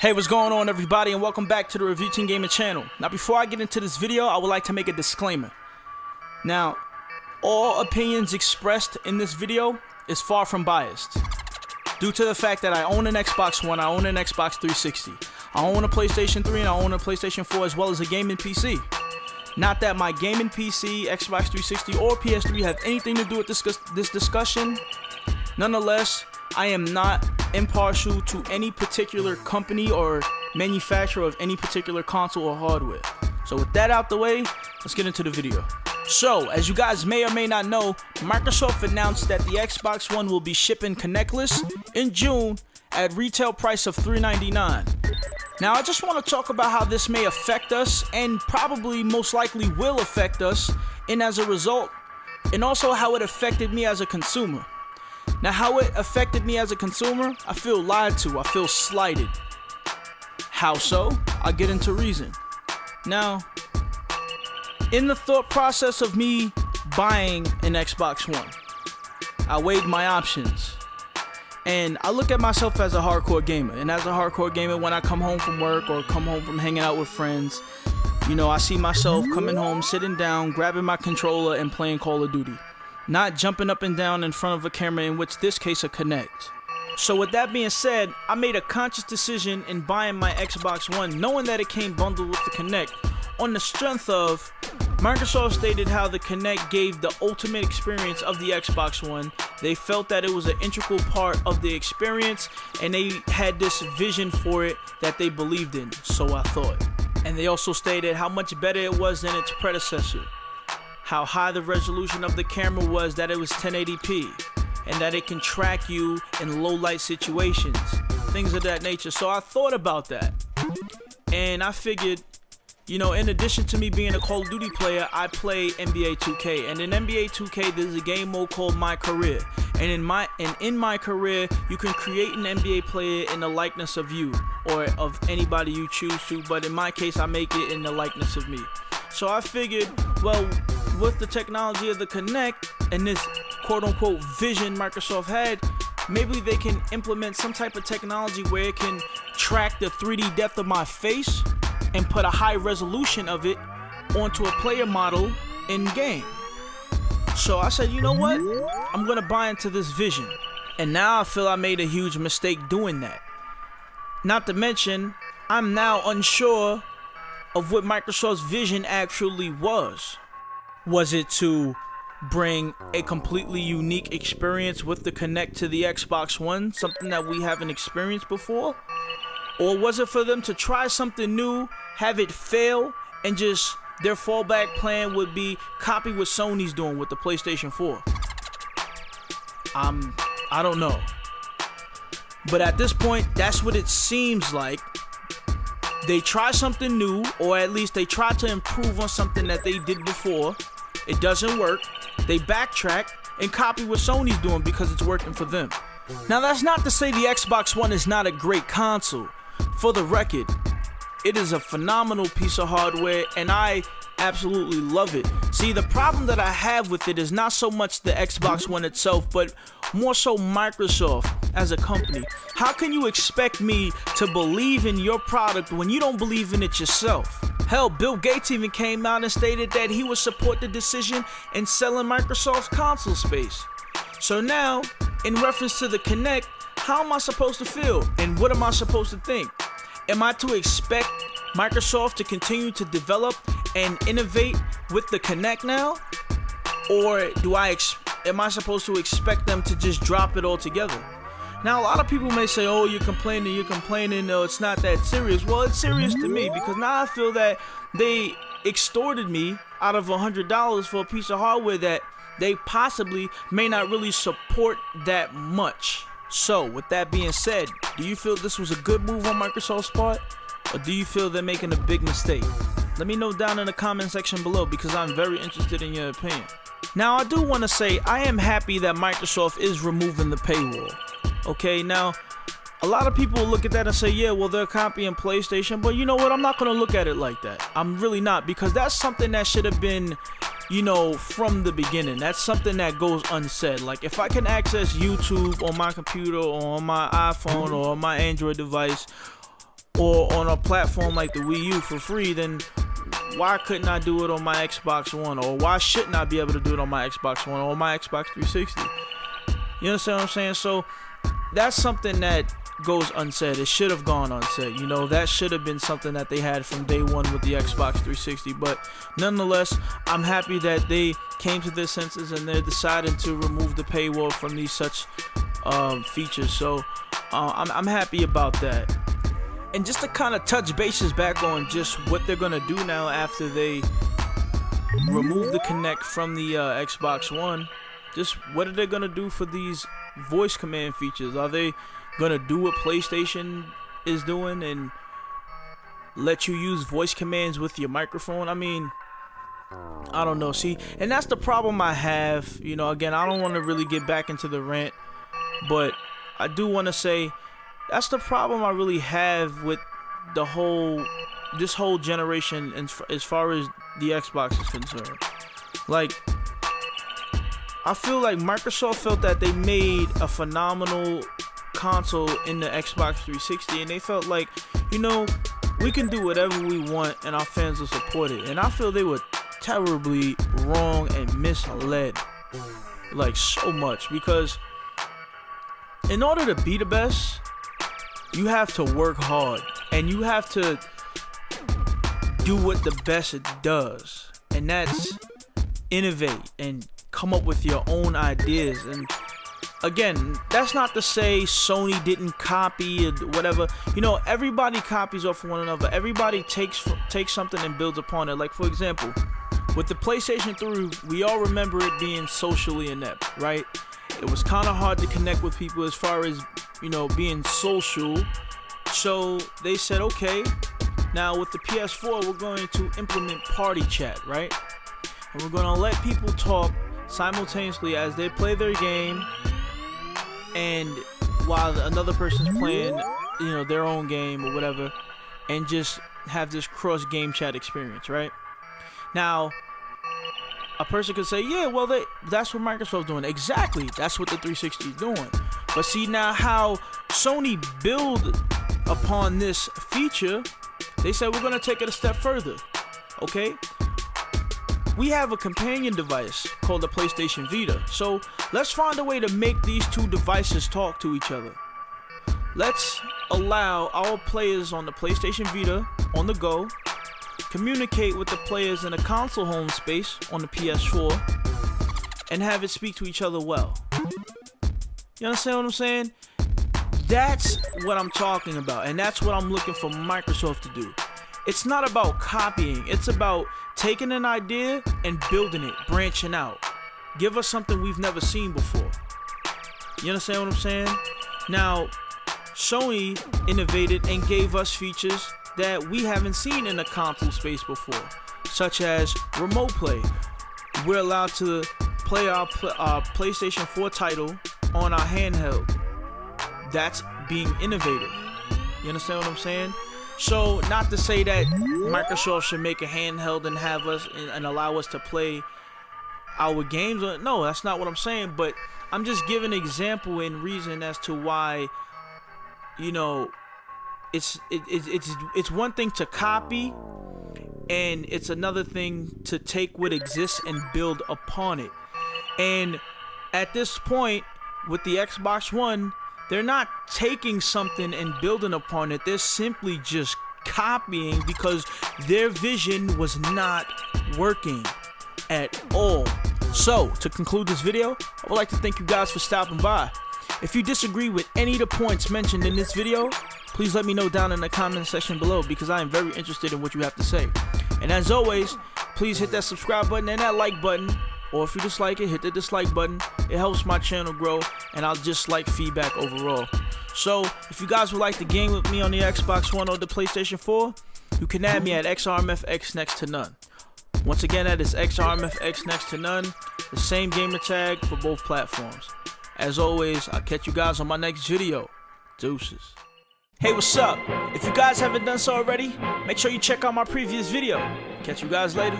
Hey, what's going on everybody, and welcome back to the Review Team Gaming channel. Now before I get into this video, I would like to make a disclaimer. Now, all opinions expressed in this video is far from biased. Due to the fact that I own an Xbox One, I own an Xbox 360. I own a PlayStation 3 and I own a PlayStation 4 as well as a gaming PC. Not that my gaming PC, Xbox 360 or PS3 have anything to do with this discussion. Nonetheless, I am not impartial to any particular company or manufacturer of any particular console or hardware. So with that out the way, let's get into the video. So, as you guys may or may not know, Microsoft announced that the Xbox One will be shipping Kinect-Less in June at retail price of $399. Now, I just want to talk about how this may affect us and probably most likely will affect us, and as a result, and also how it affected me as a consumer. Now, how it affected me as a consumer, I feel lied to, I feel slighted. How so? I'll get into reason. Now, in the thought process of me buying an Xbox One, I weighed my options. And I look at myself as a hardcore gamer. And as a hardcore gamer, when I come home from work or come home from hanging out with friends, you know, I see myself coming home, sitting down, grabbing my controller and playing Call of Duty. Not jumping up and down in front of a camera, in which this case a Kinect. So with that being said, I made a conscious decision in buying my Xbox One, knowing that it came bundled with the Kinect, on the strength of Microsoft stated how the Kinect gave the ultimate experience of the Xbox One. They felt that it was an integral part of the experience, and they had this vision for it that they believed in, so I thought. And they also stated how much better it was than its predecessor. How high the resolution of the camera was, that it was 1080p, and that it can track you in low light situations, things of that nature. So I thought about that, and I figured, you know, in addition to me being a Call of Duty player, I play NBA 2K, and in NBA 2K there's a game mode called My Career, and in my career you can create an NBA player in the likeness of you or of anybody you choose to, but in my case I make it in the likeness of me. So I figured, well, with the technology of the Kinect and this quote-unquote vision Microsoft had, maybe they can implement some type of technology where it can track the 3D depth of my face and put a high resolution of it onto a player model in game. So I said, you know what? I'm gonna buy into this vision. And now I feel I made a huge mistake doing that. Not to mention, I'm now unsure of what Microsoft's vision actually was. Was it to bring a completely unique experience with the Kinect to the Xbox One, something that we haven't experienced before? Or was it for them to try something new, have it fail, and just their fallback plan would be copy what Sony's doing with the PlayStation 4? I don't know. But at this point, that's what it seems like. They try something new, or at least they try to improve on something that they did before. It doesn't work. They backtrack and copy what Sony's doing because it's working for them. Now, that's not to say the Xbox One is not a great console. For the record, it is a phenomenal piece of hardware, and I absolutely love it. See, the problem that I have with it is not so much the Xbox One itself, but more so Microsoft as a company. How can you expect me to believe in your product when you don't believe in it yourself? Hell, Bill Gates even came out and stated that he would support the decision in selling Microsoft's console space. So now, in reference to the Kinect, how am I supposed to feel, and what am I supposed to think? Am I to expect Microsoft to continue to develop and innovate with the Kinect now? Or am I supposed to expect them to just drop it altogether? Now, a lot of people may say, oh, you're complaining, no, it's not that serious. Well, it's serious to me, because now I feel that they extorted me out of $100 for a piece of hardware that they possibly may not really support that much. So, with that being said, do you feel this was a good move on Microsoft's part? Or do you feel they're making a big mistake? Let me know down in the comment section below, because I'm very interested in your opinion. Now, I do want to say I am happy that Microsoft is removing the paywall. Okay, now, a lot of people look at that and say, yeah, well, they're copying PlayStation, but you know what? I'm not going to look at it like that. I'm really not, because that's something that should have been, you know, from the beginning. That's something that goes unsaid. Like, if I can access YouTube on my computer or on my iPhone or on my Android device, or on a platform like the Wii U for free, then why couldn't I do it on my Xbox One? Or why shouldn't I be able to do it on my Xbox One or my Xbox 360? You understand what I'm saying? So that's something that goes unsaid. It should have gone unsaid. You know, that should have been something that they had from day one with the Xbox 360. But nonetheless, I'm happy that they came to their senses and they're deciding to remove the paywall from these such features. So I'm happy about that. And just to kind of touch bases back on just what they're gonna do now after they remove the Kinect from the Xbox One, just what are they gonna do for these voice command features? Are they gonna do what PlayStation is doing and let you use voice commands with your microphone? I mean, I don't know. See, and that's the problem I have. You know, again, I don't want to really get back into the rant, but I do want to say that's the problem I really have with this whole generation as far as the Xbox is concerned. Like, I feel like Microsoft felt that they made a phenomenal console in the Xbox 360, and they felt like, you know, we can do whatever we want and our fans will support it. And I feel they were terribly wrong and misled, like, so much, because in order to be the best, you have to work hard and you have to do what the best it does, and that's innovate and come up with your own ideas. And again, that's not to say Sony didn't copy or whatever. You know, everybody copies off one another. Everybody takes something and builds upon it. Like, for example, with the PlayStation 3, we all remember it being socially inept, right? It was kind of hard to connect with people as far as, you know, being social. So they said, okay, now with the PS4, we're going to implement party chat, right? And we're going to let people talk simultaneously as they play their game, and while another person's playing, you know, their own game or whatever, and just have this cross game chat experience, right? Now, a person could say, yeah, well, that's what Microsoft's doing. Exactly, that's what the 360 is doing. But see, now how Sony build upon this feature, they said, we're going to take it a step further. Okay, we have a companion device called the PlayStation Vita. So let's find a way to make these two devices talk to each other. Let's allow our players on the PlayStation Vita on the go communicate with the players in a console home space on the PS4 and have it speak to each other well. You understand what I'm saying? That's what I'm talking about, and that's what I'm looking for Microsoft to do. It's not about copying, it's about taking an idea and building it, branching out. Give us something we've never seen before. You understand what I'm saying? Now, Sony innovated and gave us features that we haven't seen in the console space before, such as remote play. We're allowed to play our PlayStation 4 title on our handheld. That's being innovative. You understand what I'm saying? So, not to say that Microsoft should make a handheld and have us and allow us to play our games. No, that's not what I'm saying. But I'm just giving an example and reason as to why, you know, it's one thing to copy, and it's another thing to take what exists and build upon it. And at this point, with the Xbox One, they're not taking something and building upon it. They're simply just copying because their vision was not working at all. So, to conclude this video, I would like to thank you guys for stopping by. If you disagree with any of the points mentioned in this video, please let me know down in the comment section below, because I am very interested in what you have to say. And as always, please hit that subscribe button and that like button. Or if you dislike it, hit the dislike button. It helps my channel grow, and I'll just like feedback overall. So, if you guys would like to game with me on the Xbox One or the PlayStation 4, you can add me at XRMFX next to none. Once again, that is XRMFX next to none. The same gamer tag for both platforms. As always, I'll catch you guys on my next video. Deuces. Hey, what's up? If you guys haven't done so already, make sure you check out my previous video. Catch you guys later.